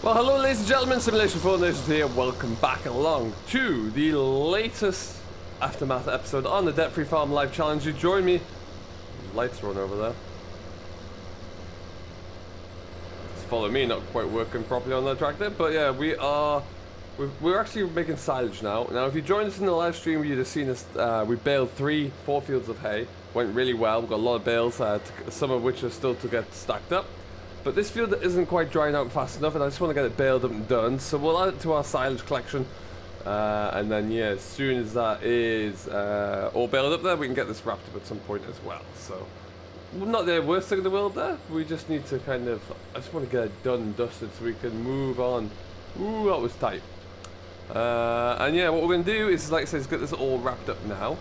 Well, hello ladies and gentlemen, Simulation 4 Nations here. Welcome back along to the latest Aftermath episode on the Debt Free Farm Live Challenge. You join me. Lights run over there. Just follow me, not quite working properly on the tractor. But yeah, we're actually making silage now. Now, if you joined us in the live stream, you'd have seen us, we baled 4 fields of hay. Went really well. We've got a lot of bales, some of which are still to get stacked up. But this field isn't quite drying out fast enough, and I just want to get it baled up and done. So we'll add it to our silage collection, and then yeah, as soon as that is all baled up there, we can get this wrapped up at some point as well. So not the worst thing in the world there. We just need to I just want to get it done and dusted so we can move on. Ooh, that was tight. And yeah, what we're going to do is, like I said, is get this all wrapped up now.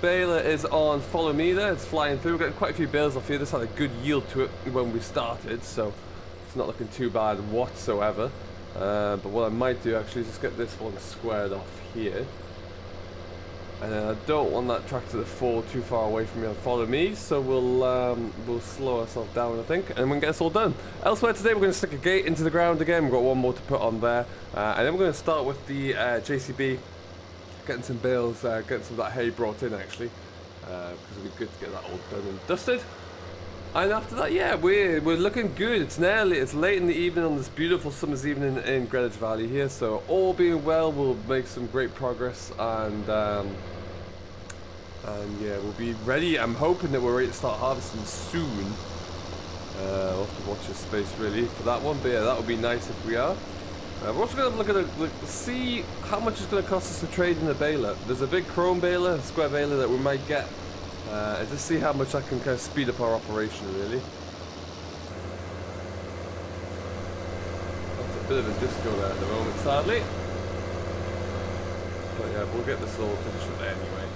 Baler is on follow me there, it's flying through. We're getting quite a few bales off here. This had a good yield to it when we started, so it's not looking too bad whatsoever. But what I might do actually is just get this one squared off here. And I don't want that tractor to fall too far away from me on follow me, so we'll slow ourselves down, I think, and we can get this all done. Elsewhere today, we're going to stick a gate into the ground again. We've got one more to put on there, and then we're going to start with the JCB. Getting some bales, getting some of that hay brought in actually, because it'd be good to get that all done and dusted. And after that, yeah, we're looking good. It's late in the evening on this beautiful summer's evening in Greenwich Valley here. So all being well, we'll make some great progress, and yeah, we'll be ready. I'm hoping that we're ready to start harvesting soon. We'll have to watch this space really for that one, but yeah, that would be nice if we are. We're also going to look at see how much it's going to cost us to trade in the baler. There's a big chrome baler, a square baler that we might get, and just see how much that can kind of speed up our operation really. That's a bit of a disco there at the moment, sadly. But yeah, we'll get this all finished up anyway.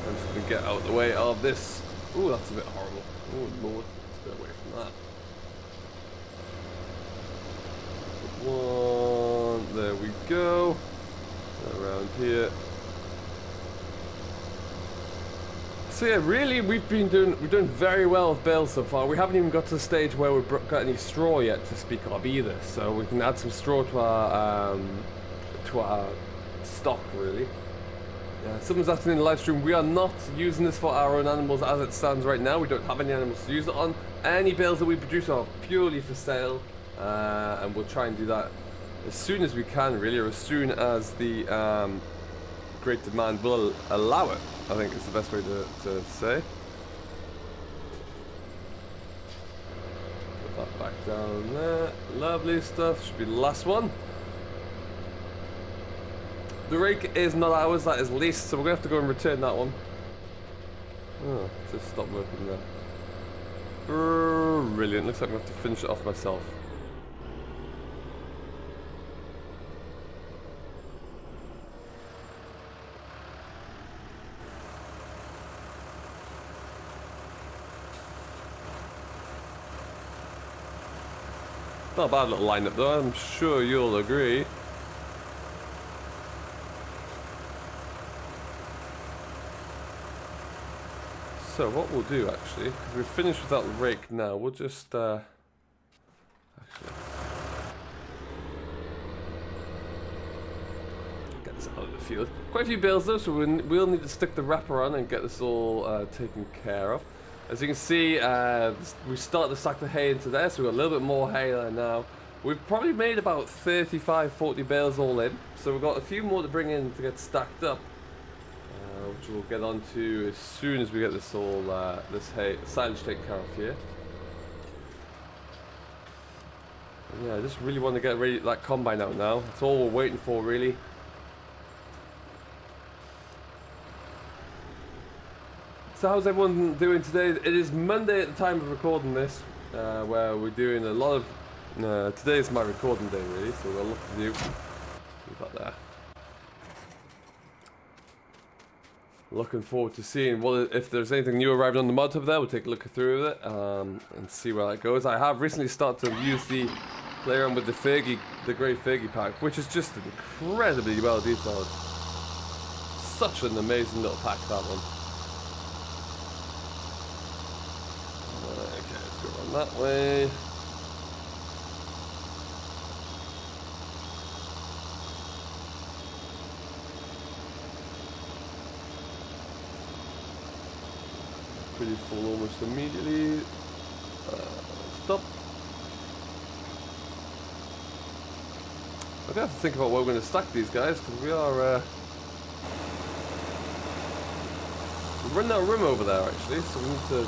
I'm just going to get out of the way of this. Ooh, that's a bit horrible. Oh lord, let's get away from that. One, there we go. Around here. So yeah, really, we're doing very well with bales so far. We haven't even got to the stage where we've got any straw yet to speak of either. So we can add some straw to our stock really. Yeah, someone's asking in the live stream, we are not using this for our own animals as it stands right now. We don't have any animals to use it on. Any bales that we produce are purely for sale. And we'll try and do that as soon as we can really, or as soon as the great demand will allow it, I think is the best way to say. Put that back down there. Lovely stuff. Should be the last one. The rake is not ours, that is leased, so we're going to have to go and return that one. Oh, just stopped working there. Brilliant. Looks like I'm going to have to finish it off myself. Not a bad little lineup though, I'm sure you'll agree. So what we'll do actually, because we're finished with that rake now, we'll just actually get this out of the field. Quite a few bales though, so we'll need to stick the wrapper on and get this all taken care of. As you can see, we started to stack the hay into there, so we've got a little bit more hay there now. We've probably made about 35-40 bales all in, so we've got a few more to bring in to get stacked up, which we'll get onto as soon as we get this all this hay silage taken care of here. And yeah, I just really want to get ready that combine out now. That's all we're waiting for really. So how's everyone doing today? It is Monday at the time of recording this, where we're doing a lot of... today is my recording day really, so we've got a lot to do. Leave that there. Looking forward to seeing if there's anything new arriving on the mod hub there. We'll take a look through it and see where that goes. I have recently started to use the play around with the grey Fergie pack, which is just incredibly well detailed. Such an amazing little pack, that one. Okay, let's go around that way. pretty full almost immediately. Stop. I'm gonna have to think about where we're gonna stack these guys, because we are we're running out of room over there actually, so we need to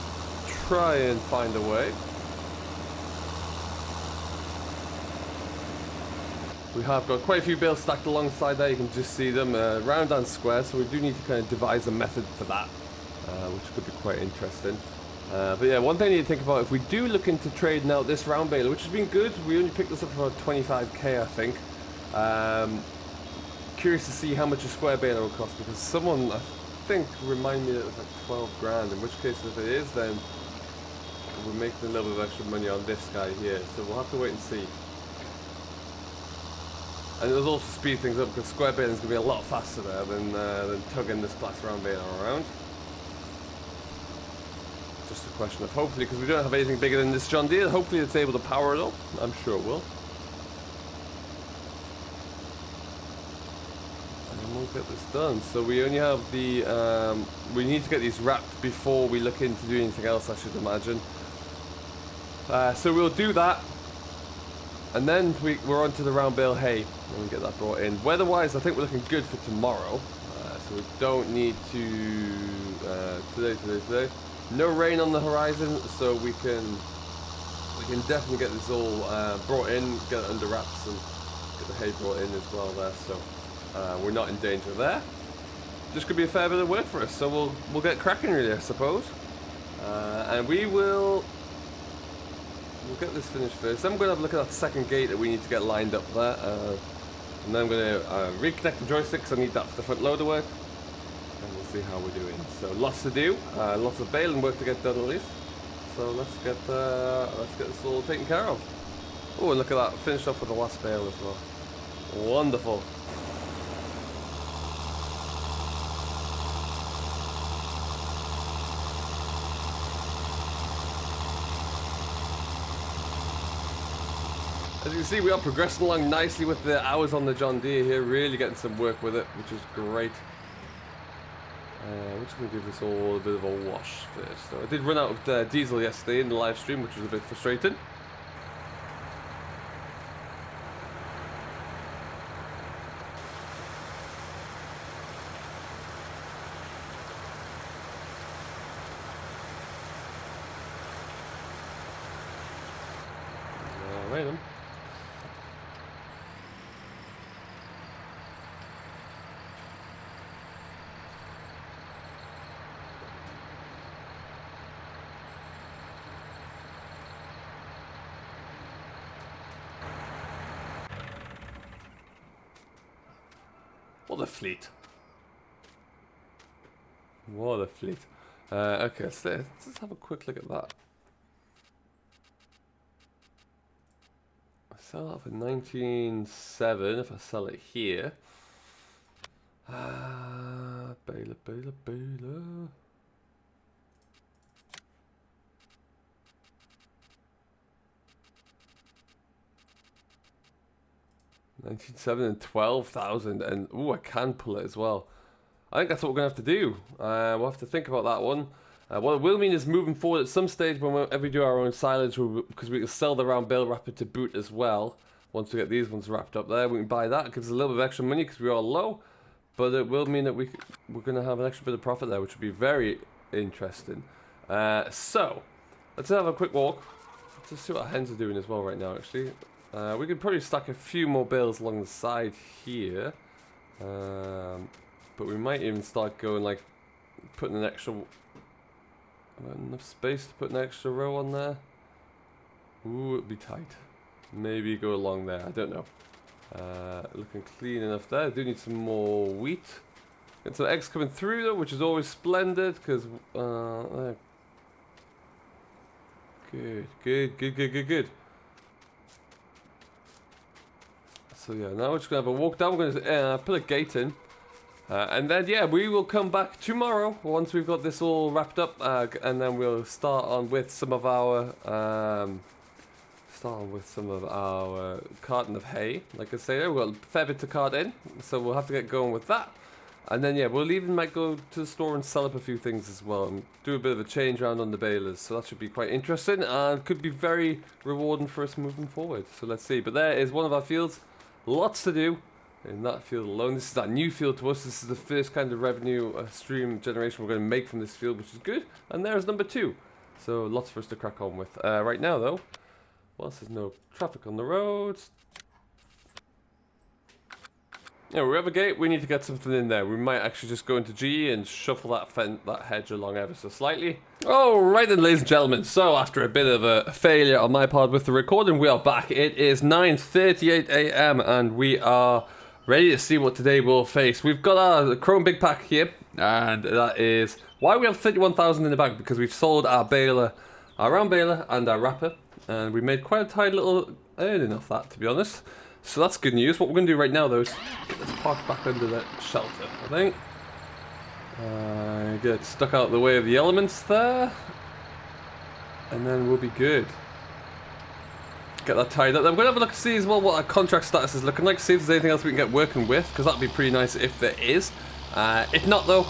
try and find a way. We have got quite a few bales stacked alongside there. You can just see them round and square, so we do need to kind of devise a method for that, which could be quite interesting. But yeah, one thing I need to think about, if we do look into trading out this round baler, which has been good, we only picked this up for about 25k I think. Curious to see how much a square baler will cost, because someone I think reminded me that it was like 12 grand, in which case if it is, then we're making a little bit of extra money on this guy here, so we'll have to wait and see. And it will also speed things up, because square baling is going to be a lot faster there than tugging this glass round baler around. Just a question of hopefully, because we don't have anything bigger than this John Deere, hopefully it's able to power it up. I'm sure it will. And we'll get this done. So we only have the, we need to get these wrapped before we look into doing anything else, I should imagine. So we'll do that. And then we're on to the round bale hay, and we get that brought in. Weather-wise, I think we're looking good for tomorrow. So we don't need to, today. No rain on the horizon, so we can definitely get this all brought in, get it under wraps, and get the hay brought in as well there. So we're not in danger there. Just could be a fair bit of work for us, so we'll get cracking really, I suppose. And we'll get this finished first. Then we're going to have a look at that second gate that we need to get lined up there. And then I'm going to reconnect the joysticks. I need that for the front loader work. And we'll see how we're doing. So lots to do. Lots of baling work to get done at least. So let's get this all taken care of. Oh, and look at that. Finished off with the last bale as well. Wonderful. As you can see, we are progressing along nicely with the hours on the John Deere here, really getting some work with it, which is great. We're just going to give this all a bit of a wash first. So I did run out of diesel yesterday in the live stream, which was a bit frustrating. Alright then. What a fleet. What a fleet. Okay, let's just have a quick look at that. I sell that for 19.7 if I sell it here. Baler. 19.7 and 12,000, and ooh, I can pull it as well. I think that's what we're gonna have to do. We'll have to think about that one. What it will mean is moving forward at some stage whenever we do our own silage, because we can sell the round bale wrapper to boot as well. Once we get these ones wrapped up there, we can buy that. It gives us a little bit of extra money because we are low, but it will mean that we're gonna have an extra bit of profit there, which would be very interesting. So let's have a quick walk. Let's just see what our hens are doing as well right now. Actually. We could probably stack a few more bales along the side here, but we might even start going like putting an extra enough space to put an extra row on there. Ooh, it'd be tight. Maybe go along there. I don't know. Looking clean enough there. I do need some more wheat. Get some eggs coming through though, which is always splendid because good. So yeah, now we're just going to have a walk down. We're going to put a gate in. And then, yeah, we will come back tomorrow once we've got this all wrapped up. And then we'll start on with some of our... carton of hay. Like I say, we've got a fair bit to cart in. So we'll have to get going with that. And then, yeah, we'll even might go to the store and sell up a few things as well. And do a bit of a change around on the balers. So that should be quite interesting. And could be very rewarding for us moving forward. So let's see. But there is one of our fields. Lots to do in that field alone. This is that new field to us. This is the first kind of revenue stream generation we're going to make from this field, which is good. And there's number 2. So lots for us to crack on with. Right now, though, whilst there's no traffic on the roads, yeah, we have a gate. We need to get something in there. We might actually just go into G and shuffle that hedge along ever so slightly. All right then, ladies and gentlemen. So after a bit of a failure on my part with the recording, we are back. It is 9:38 a.m. and we are ready to see what today we'll face. We've got our Chrome Big Pack here, and that is why we have 31,000 in the bank, because we've sold our baler, our round baler, and our wrapper, and we made quite a tiny little earning off that, to be honest. So that's good news. What we're going to do right now, though, is get this parked back under the shelter, I think. Get stuck out of the way of the elements there. And then we'll be good. Get that tied up. Then we're going to have a look and see as well what our contract status is looking like. See if there's anything else we can get working with, because that'd be pretty nice if there is. If not, though,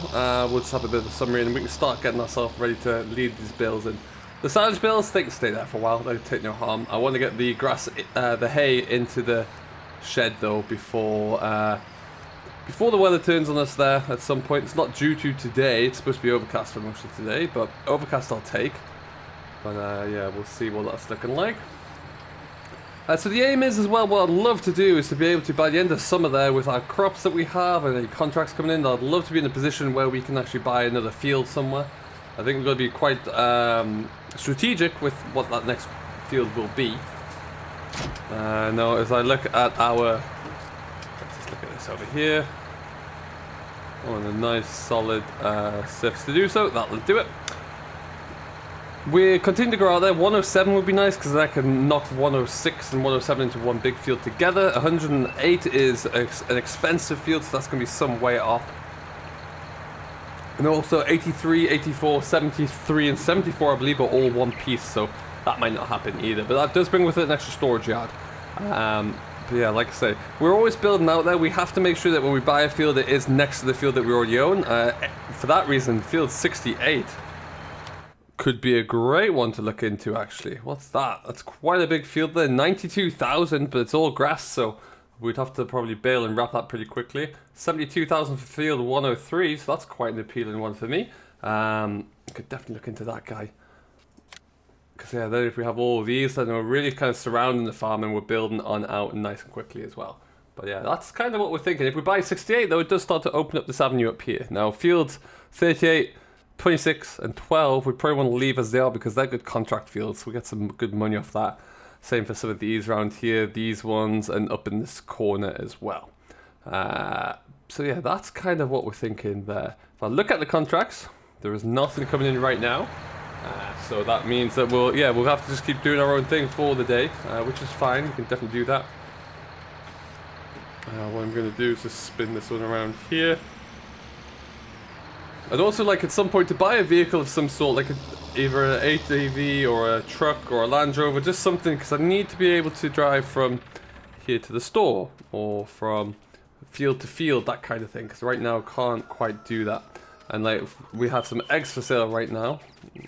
we'll just have a bit of a summary and we can start getting ourselves ready to lead these bills in. The silage bills, they can stay there for a while. They take no harm. I want to get the grass, the hay into the shed though before the weather turns on us there at some point. It's not due to today. It's supposed to be overcast for most of today, but overcast I'll take. But yeah, we'll see what that's looking like. So the aim is as well, what I'd love to do is to be able to, by the end of summer there, with our crops that we have and any contracts coming in, I'd love to be in a position where we can actually buy another field somewhere. I think we're going to be quite strategic with what that next field will be. Now, as I look at our, let's just look at this over here. Oh, and a nice solid surface to do so. That'll do it. We continue to grow out there. 107 would be nice because that can knock 106 and 107 into one big field together. 108 is an expensive field, so that's going to be some way off. And also 83, 84, 73, and 74, I believe, are all one piece, so that might not happen either. But that does bring with it an extra storage yard. But yeah, like I say, we're always building out there. We have to make sure that when we buy a field, it is next to the field that we already own. For that reason, field 68 could be a great one to look into, actually. What's that? That's quite a big field there. 92,000, but it's all grass, so we'd have to probably bale and wrap that pretty quickly. 72,000 for field 103, so that's quite an appealing one for me. Could definitely look into that guy. Because yeah, then if we have all of these, then we're really kind of surrounding the farm and we're building on out nice and quickly as well. But yeah, that's kind of what we're thinking. If we buy 68, though, it does start to open up this avenue up here. Now, fields 38, 26, and 12, we probably want to leave as they are because they're good contract fields. We get some good money off that. Same for some of these around here, these ones, and up in this corner as well. So yeah, that's kind of what we're thinking there. If I look at the contracts, there is nothing coming in right now. So that means that we'll have to just keep doing our own thing for the day, which is fine. We can definitely do that. What I'm going to do is just spin this one around here. I'd also like at some point to buy a vehicle of some sort, like either an ATV or a truck or a Land Rover, just something, because I need to be able to drive from here to the store or from field to field, that kind of thing, because right now I can't quite do that. And like we have some eggs for sale right now.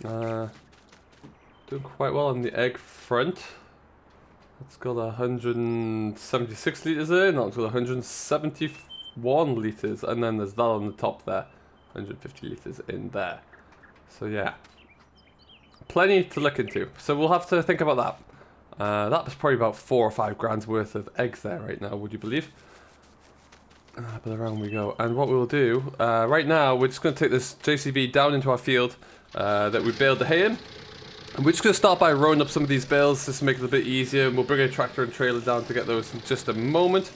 Doing quite well on the egg front. It's got 176 litres there, no, it's got 171 litres, and then there's that on the top there. 150 litres in there. So yeah, plenty to look into. So we'll have to think about that. That was probably about 4 or 5 grand's worth of eggs there right now, would you believe? But around we go. And what we'll do, right now, we're just going to take this JCB down into our field that we baled the hay in. And we're just going to start by rowing up some of these bales just to make it a bit easier. And we'll bring a tractor and trailer down to get those in just a moment.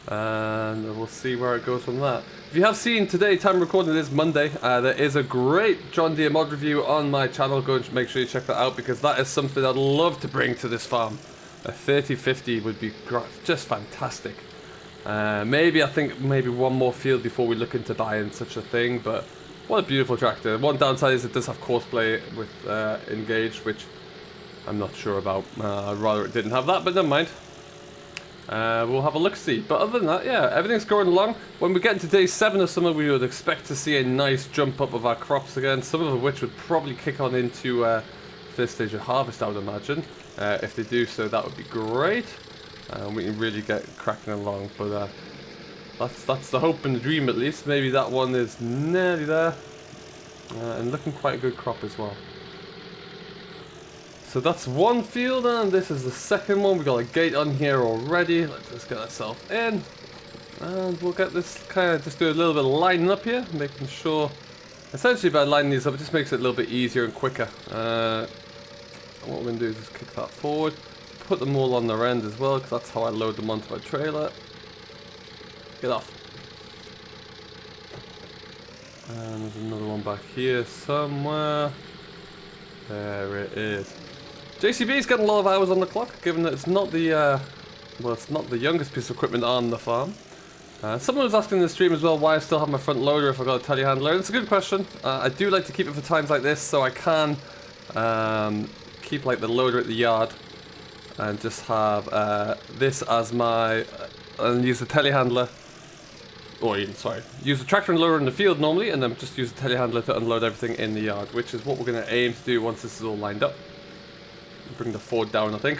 And we'll see where it goes from that. If you have seen today, time recording it is Monday, there is a great John Deere mod review on my channel. Go and make sure you check that out because that is something I'd love to bring to this farm. A 3050 would be just fantastic. Maybe I think maybe one more field before we look into buying such a thing, but what a beautiful tractor. One downside is it does have courseplay with engaged, which I'm not sure about. I'd rather it didn't have that, but never mind. we'll have a look-see. But other than that, yeah, everything's going along. When we get into day 7 of summer, we would expect to see a nice jump up of our crops again, some of which would probably kick on into first stage of harvest, I would imagine. If they do so, that would be great. We can really get cracking along, but that's the hope and the dream, at least. Maybe that one is nearly there, and looking quite a good crop as well. So that's one field, and this is the second one. We got a gate on here already. Let's just get ourselves in, and we'll get this kind of just do a little bit of lining up here, making sure. Essentially, by lining these up, it just makes it a little bit easier and quicker. What we're going to do is just kick that forward, put them all on their end as well, because that's how I load them onto my trailer. Get off. And there's another one back here somewhere. There it is. JCB's getting a lot of hours on the clock, given that it's not the well, it's not the youngest piece of equipment on the farm. Someone was asking in the stream as well why I still have my front loader if I got a telehandler. And it's a good question. I do like to keep it for times like this, so I can keep like the loader at the yard and just have this as my and use the telehandler. Or sorry, use the tractor and loader in the field normally, and then just use the telehandler to unload everything in the yard, which is what we're going to aim to do once this is all lined up. Bring the Ford down, I think.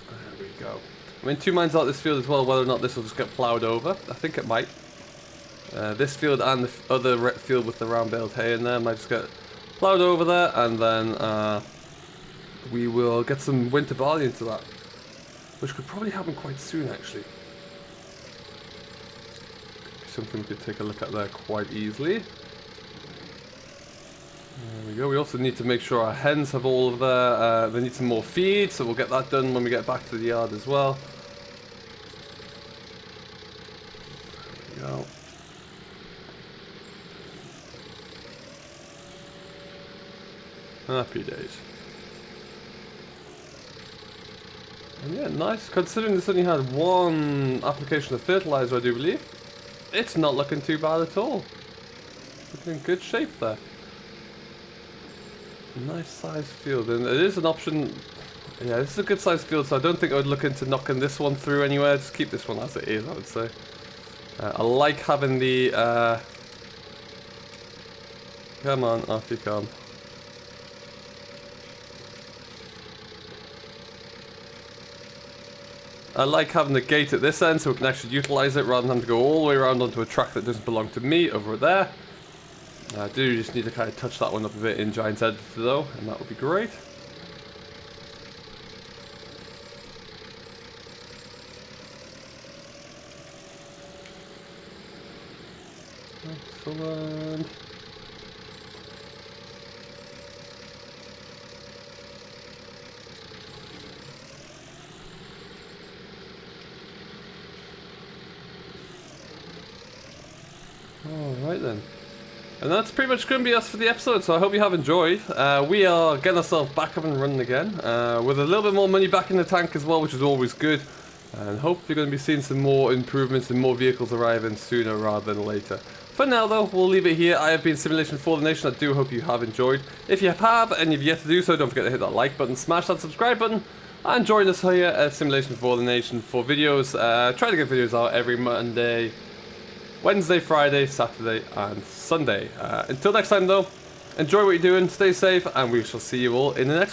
There we go. I'm in 2 minds out this field as well, whether or not this will just get ploughed over. I think it might. This field and the other field with the round baled hay in there might just get ploughed over there, and then we will get some winter barley into that, which could probably happen quite soon, actually. Something we could take a look at there quite easily. There we go. We also need to make sure our hens have all of their, they need some more feed, so we'll get that done when we get back to the yard as well. There we go. Happy days. And yeah, nice. Considering this only had one application of fertilizer, I do believe, it's not looking too bad at all. Looking in good shape there. Nice sized field, and it is an option. Yeah, this is a good sized field, so I don't think I would look into knocking this one through anywhere. Just keep this one as it is, I would say. I like having the. Come on, off you come. I like having the gate at this end so we can actually utilize it rather than having to go all the way around onto a track that doesn't belong to me over there. I do just need to kind of touch that one up a bit in Giant's Edge though, and that would be great. Excellent. Alright then. And that's pretty much going to be us for the episode, so I hope you have enjoyed. We are getting ourselves back up and running again, with a little bit more money back in the tank as well, which is always good. And hopefully you're going to be seeing some more improvements and more vehicles arriving sooner rather than later. For now though, we'll leave it here. I have been Simulation for the Nation. I do hope you have enjoyed. If you have and you've yet to do so, don't forget to hit that like button, smash that subscribe button, and join us here at Simulation for the Nation for videos. Try to get videos out every Monday, Wednesday, Friday, Saturday, and Sunday. Until next time though, enjoy what you're doing, stay safe, and we shall see you all in the next